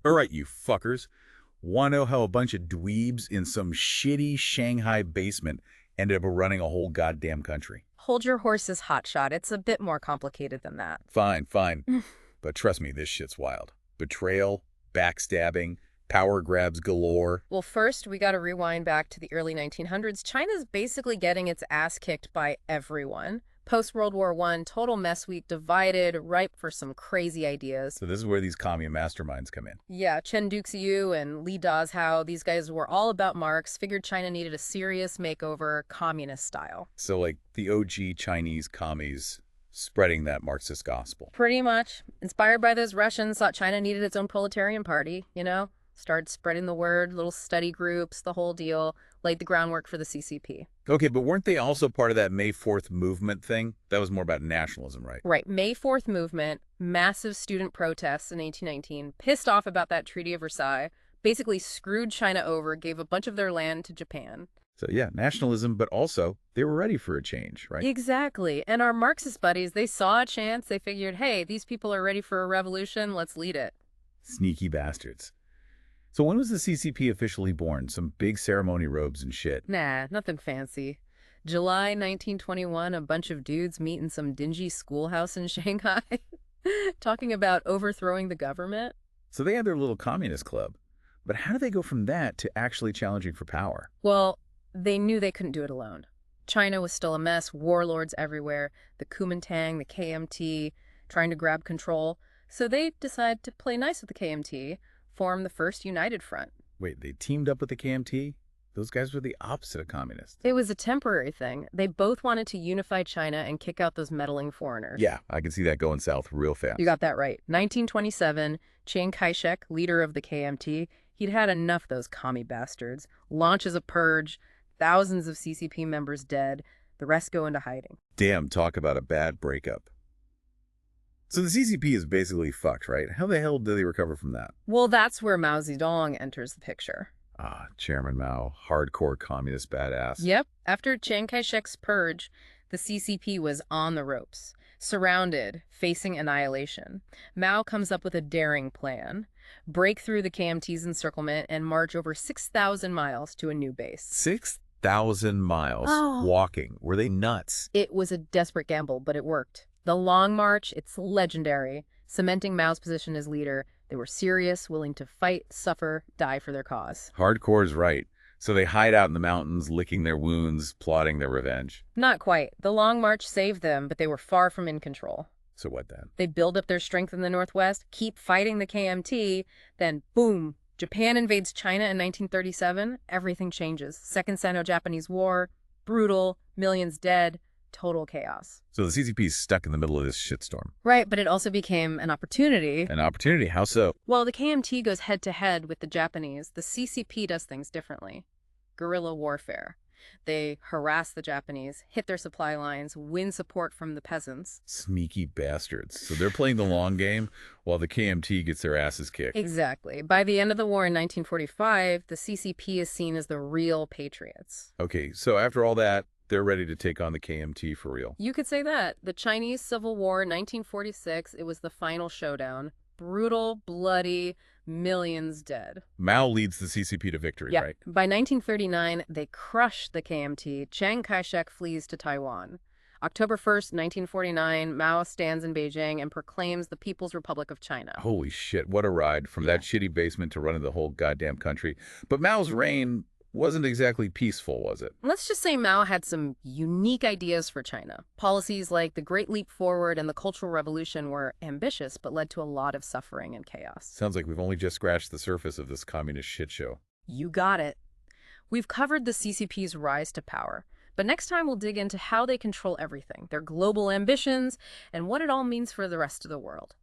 All right, you fuckers. Want to know how a bunch of dweebs in some shitty Shanghai basement ended up running a whole goddamn country? Hold your horses, hotshot. It's a bit more complicated than that. Fine, fine. But trust me, this shit's wild. Betrayal, backstabbing, power grabs galore. Well, first, we got to rewind back to the early 1900s. China's basically getting its ass kicked by everyone. Post-World War I, total mess week, divided, ripe for some crazy ideas. So this is where these commune masterminds come in. Yeah, Chen Duxiu and Li Dazhao, these guys were all about Marx, figured China needed a serious makeover, communist style. So like the OG Chinese commies spreading that Marxist gospel. Pretty much. Inspired by those Russians, thought China needed its own proletarian party, you know? Started spreading the word, little study groups, the whole deal, laid the groundwork for the CCP. Okay, but weren't they also part of that May 4th movement thing? That was more about nationalism, right? Right. May 4th movement, massive student protests in 1819, pissed off about that Treaty of Versailles, basically screwed China over, gave a bunch of their land to Japan. So yeah, nationalism, but also they were ready for a change, right? Exactly. And our Marxist buddies, they saw a chance. They figured, hey, these people are ready for a revolution. Let's lead it. Sneaky bastards. So when was the CCP officially born? Some big ceremony robes and shit. Nah, nothing fancy. July 1921, a bunch of dudes meet in some dingy schoolhouse in Shanghai, talking about overthrowing the government. So they had their little communist club. But how do they go from that to actually challenging for power? Well, they knew they couldn't do it alone. China was still a mess, warlords everywhere, the Kuomintang, the KMT, trying to grab control. So they decided to play nice with the KMT, form the first united front. Wait, they teamed up with the KMT? Those guys were the opposite of communists. It was a temporary thing. They both wanted to unify China and kick out those meddling foreigners. Yeah, I can see that going south real fast. You got that right. 1927, Chiang Kai-shek, leader of the KMT, he'd had enough of those commie bastards. Launches a purge, thousands of CCP members dead, the rest go into hiding. Damn, talk about a bad breakup. So the CCP is basically fucked, right? How the hell do they recover from that? Well, that's where Mao Zedong enters the picture. Ah, Chairman Mao, hardcore communist badass. Yep. After Chiang Kai-shek's purge, the CCP was on the ropes, surrounded, facing annihilation. Mao comes up with a daring plan. Break through the KMT's encirclement and march over 6,000 miles to a new base. 6,000 miles walking. Were they nuts? It was a desperate gamble, but it worked. The Long March, it's legendary, cementing Mao's position as leader. They were serious, willing to fight, suffer, die for their cause. Hardcore is right. So they hide out in the mountains, licking their wounds, plotting their revenge. Not quite. The Long March saved them, but they were far from in control. So what then? They build up their strength in the Northwest, keep fighting the KMT, then boom, Japan invades China in 1937. Everything changes. Second Sino-Japanese War, brutal, millions dead, total chaos. So the CCP is stuck in the middle of this shitstorm. Right, but it also became an opportunity. An opportunity? How so? While the KMT goes head-to-head with the Japanese, the CCP does things differently. Guerrilla warfare. They harass the Japanese, hit their supply lines, win support from the peasants. Sneaky bastards. So they're playing the long game while the KMT gets their asses kicked. Exactly. By the end of the war in 1945, the CCP is seen as the real patriots. Okay, so after all that, they're ready to take on the KMT for real. You could say that. The Chinese Civil War, 1946, it was the final showdown. Brutal, bloody, millions dead. Mao leads the CCP to victory, right? By 1939, they crush the KMT. Chiang Kai-shek flees to Taiwan. October 1st, 1949, Mao stands in Beijing and proclaims the People's Republic of China. Holy shit, what a ride from that shitty basement to running the whole goddamn country. But Mao's reign wasn't exactly peaceful, was it? Let's just say Mao had some unique ideas for China. Policies like the Great Leap Forward and the Cultural Revolution were ambitious, but led to a lot of suffering and chaos. Sounds like we've only just scratched the surface of this communist shit show. You got it. We've covered the CCP's rise to power, but next time we'll dig into how they control everything, their global ambitions, and what it all means for the rest of the world.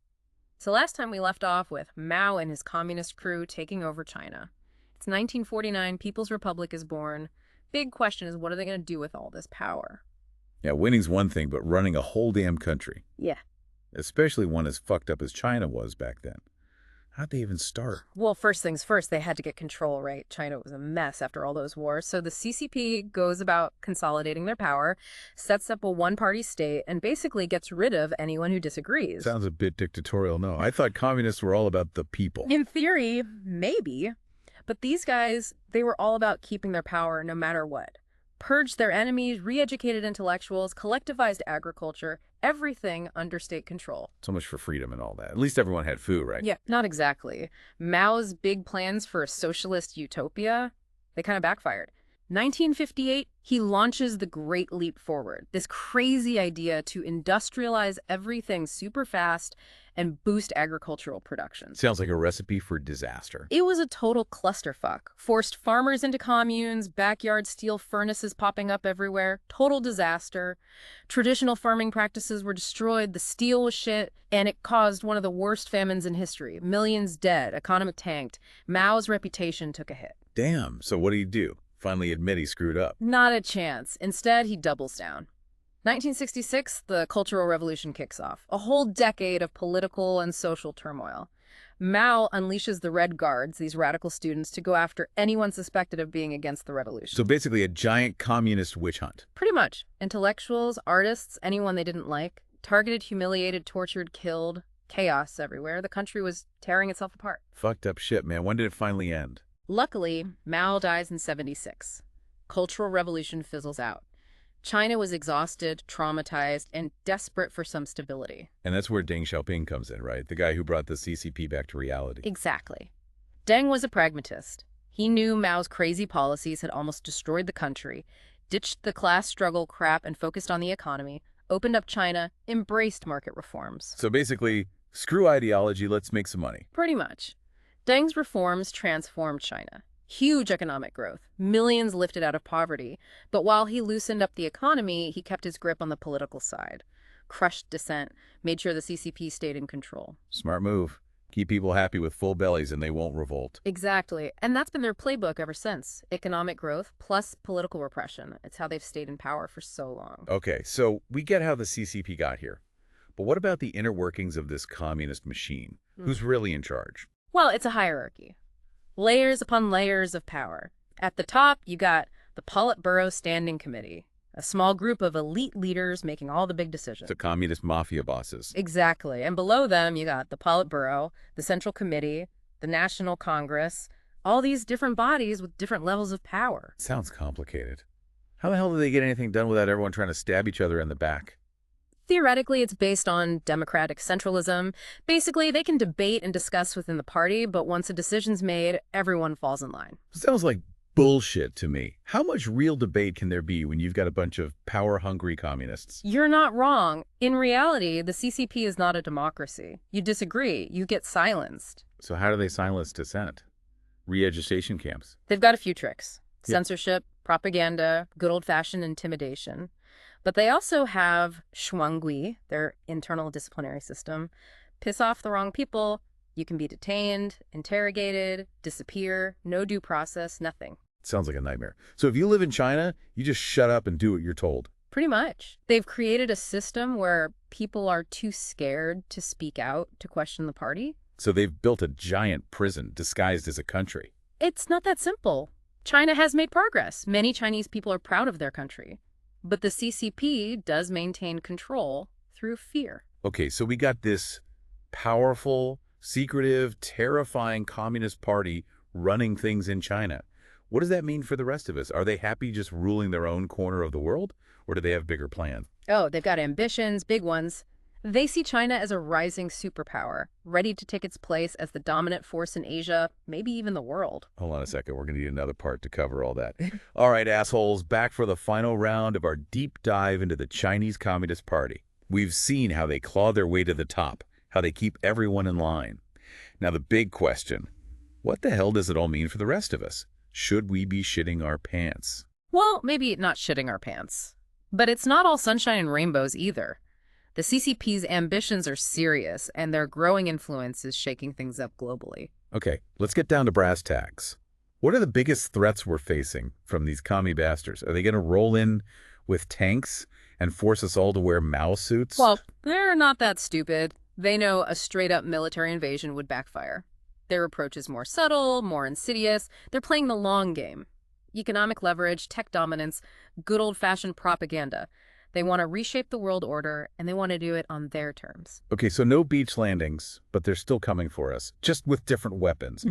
So last time we left off with Mao and his communist crew taking over China. It's 1949, People's Republic is born. Big question is, what are they going to do with all this power? Yeah, winning's one thing, but running a whole damn country. Yeah. Especially one as fucked up as China was back then. How'd they even start? Well, first things first, they had to get control, right? China was a mess after all those wars. So the CCP goes about consolidating their power, sets up a one-party state, and basically gets rid of anyone who disagrees. Sounds a bit dictatorial, no. I thought communists were all about the people. In theory, maybe. But these guys, they were all about keeping their power no matter what. Purged their enemies, re-educated intellectuals, collectivized agriculture, everything under state control. So much for freedom and all that. At least everyone had food, right? Yeah, not exactly. Mao's big plans for a socialist utopia, they kind of backfired. 1958, he launches the Great Leap Forward, this crazy idea to industrialize everything super fast and boost agricultural production. Sounds like a recipe for disaster. It was a total clusterfuck. Forced farmers into communes, backyard steel furnaces popping up everywhere, total disaster. Traditional farming practices were destroyed, the steel was shit, and it caused one of the worst famines in history. Millions dead, economy tanked. Mao's reputation took a hit. Damn, so what do? Finally admit he screwed up. Not a chance. Instead, he doubles down. 1966, the Cultural Revolution kicks off. A whole decade of political and social turmoil. Mao unleashes the Red Guards, these radical students, to go after anyone suspected of being against the revolution. So basically a giant communist witch hunt. Pretty much. Intellectuals, artists, anyone they didn't like. Targeted, humiliated, tortured, killed. Chaos everywhere. The country was tearing itself apart. Fucked up shit, man. When did it finally end? Luckily, Mao dies in 76. Cultural Revolution fizzles out. China was exhausted, traumatized, and desperate for some stability. And that's where Deng Xiaoping comes in, right? The guy who brought the CCP back to reality. Exactly. Deng was a pragmatist. He knew Mao's crazy policies had almost destroyed the country, ditched the class struggle crap and focused on the economy, opened up China, embraced market reforms. So basically, screw ideology, let's make some money. Pretty much. Deng's reforms transformed China. Huge economic growth, millions lifted out of poverty. But while he loosened up the economy, he kept his grip on the political side. Crushed dissent, made sure the CCP stayed in control. Smart move. Keep people happy with full bellies and they won't revolt. Exactly. And that's been their playbook ever since. Economic growth plus political repression. It's how they've stayed in power for so long. Okay, so we get how the CCP got here. But what about the inner workings of this communist machine? Who's really in charge? Well, it's a hierarchy. Layers upon layers of power. At the top, you got the Politburo Standing Committee, a small group of elite leaders making all the big decisions. The communist mafia bosses. Exactly. And below them, you got the Politburo, the Central Committee, the National Congress, all these different bodies with different levels of power. Sounds complicated. How the hell do they get anything done without everyone trying to stab each other in the back? Theoretically, it's based on democratic centralism. Basically, they can debate and discuss within the party, but once a decision's made, everyone falls in line. Sounds like bullshit to me. How much real debate can there be when you've got a bunch of power-hungry communists? You're not wrong. In reality, the CCP is not a democracy. You disagree, you get silenced. So how do they silence dissent? Re-education camps. They've got a few tricks. Yeah. Censorship, propaganda, good old-fashioned intimidation. But they also have shuangui, their internal disciplinary system. Piss off the wrong people, you can be detained, interrogated, disappear, no due process, nothing. Sounds like a nightmare. So if you live in China, you just shut up and do what you're told. Pretty much. They've created a system where people are too scared to speak out, to question the party. So they've built a giant prison disguised as a country. It's not that simple. China has made progress. Many Chinese people are proud of their country. But the CCP does maintain control through fear. Okay, so we got this powerful, secretive, terrifying communist party running things in China. What does that mean for the rest of us? Are they happy just ruling their own corner of the world? Or do they have bigger plans? Oh, they've got ambitions, big ones. They see China as a rising superpower, ready to take its place as the dominant force in Asia, maybe even the world. Hold on a second. We're going to need another part to cover all that. All right, assholes, back for the final round of our deep dive into the Chinese Communist Party. We've seen how they claw their way to the top, how they keep everyone in line. Now, the big question, what the hell does it all mean for the rest of us? Should we be shitting our pants? Well, maybe not shitting our pants. But it's not all sunshine and rainbows either. The CCP's ambitions are serious, and their growing influence is shaking things up globally. Okay, let's get down to brass tacks. What are the biggest threats we're facing from these commie bastards? Are they going to roll in with tanks and force us all to wear Mao suits? Well, they're not that stupid. They know a straight-up military invasion would backfire. Their approach is more subtle, more insidious. They're playing the long game. Economic leverage, tech dominance, good old-fashioned propaganda. They want to reshape the world order, and they want to do it on their terms. Okay, so no beach landings, but they're still coming for us, just with different weapons.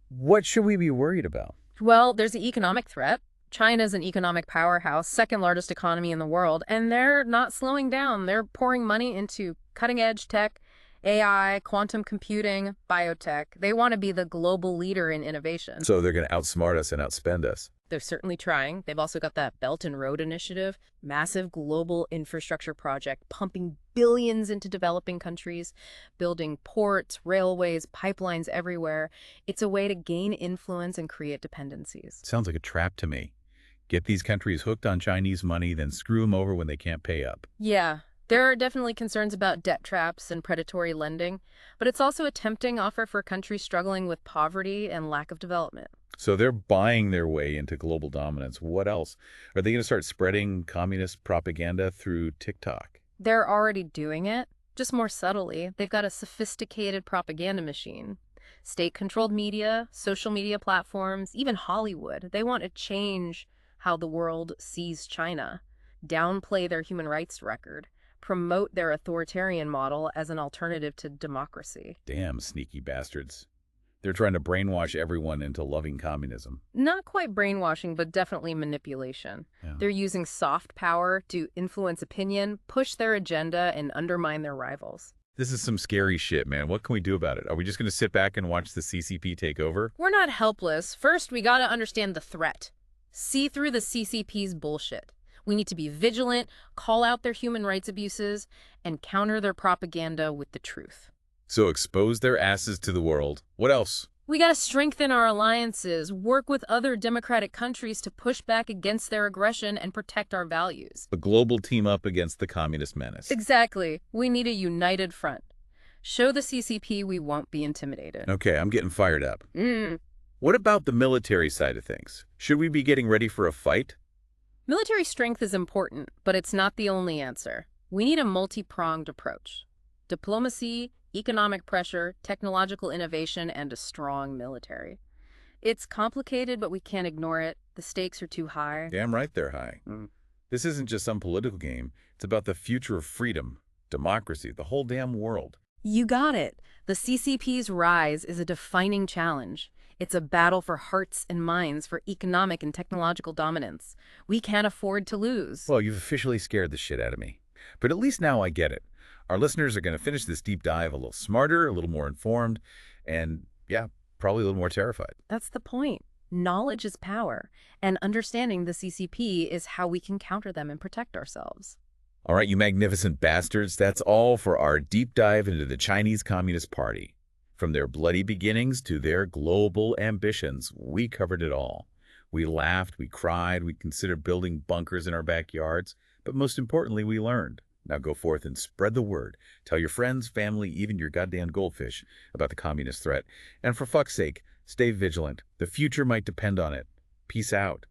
What should we be worried about? Well, there's the economic threat. China's an economic powerhouse, second largest economy in the world, and they're not slowing down. They're pouring money into cutting-edge tech, AI, quantum computing, biotech. They want to be the global leader in innovation. So they're going to outsmart us and outspend us. They're certainly trying. They've also got that Belt and Road Initiative, massive global infrastructure project, pumping billions into developing countries, building ports, railways, pipelines everywhere. It's a way to gain influence and create dependencies. Sounds like a trap to me. Get these countries hooked on Chinese money, then screw them over when they can't pay up. Yeah, there are definitely concerns about debt traps and predatory lending, but it's also a tempting offer for countries struggling with poverty and lack of development. So they're buying their way into global dominance. What else? Are they going to start spreading communist propaganda through TikTok? They're already doing it, just more subtly. They've got a sophisticated propaganda machine. State-controlled media, social media platforms, even Hollywood. They want to change how the world sees China, downplay their human rights record, promote their authoritarian model as an alternative to democracy. Damn sneaky bastards. They're trying to brainwash everyone into loving communism. Not quite brainwashing, but definitely manipulation. Yeah. They're using soft power to influence opinion, push their agenda, and undermine their rivals. This is some scary shit, man. What can we do about it? Are we just going to sit back and watch the CCP take over? We're not helpless. First, we gotta understand the threat. See through the CCP's bullshit. We need to be vigilant, call out their human rights abuses, and counter their propaganda with the truth. So expose their asses to the world. What else? We gotta strengthen our alliances, work with other democratic countries to push back against their aggression and protect our values. A global team up against the communist menace. Exactly. We need a united front. Show the CCP we won't be intimidated. Okay, I'm getting fired up. What about the military side of things? Should we be getting ready for a fight? Military strength is important, but it's not the only answer. We need a multi-pronged approach. Diplomacy, economic pressure, technological innovation, and a strong military. It's complicated, but we can't ignore it. The stakes are too high. Damn right they're high. This isn't just some political game. It's about the future of freedom, democracy, the whole damn world. You got it. The CCP's rise is a defining challenge. It's a battle for hearts and minds, for economic and technological dominance. We can't afford to lose. Well, you've officially scared the shit out of me. But at least now I get it. Our listeners are going to finish this deep dive a little smarter, a little more informed, and yeah, probably a little more terrified. That's the point. Knowledge is power, and understanding the CCP is how we can counter them and protect ourselves. All right, you magnificent bastards, that's all for our deep dive into the Chinese Communist Party. From their bloody beginnings to their global ambitions, we covered it all. We laughed, we cried, we considered building bunkers in our backyards, but most importantly, we learned. Now go forth and spread the word. Tell your friends, family, even your goddamn goldfish about the communist threat. And for fuck's sake, stay vigilant. The future might depend on it. Peace out.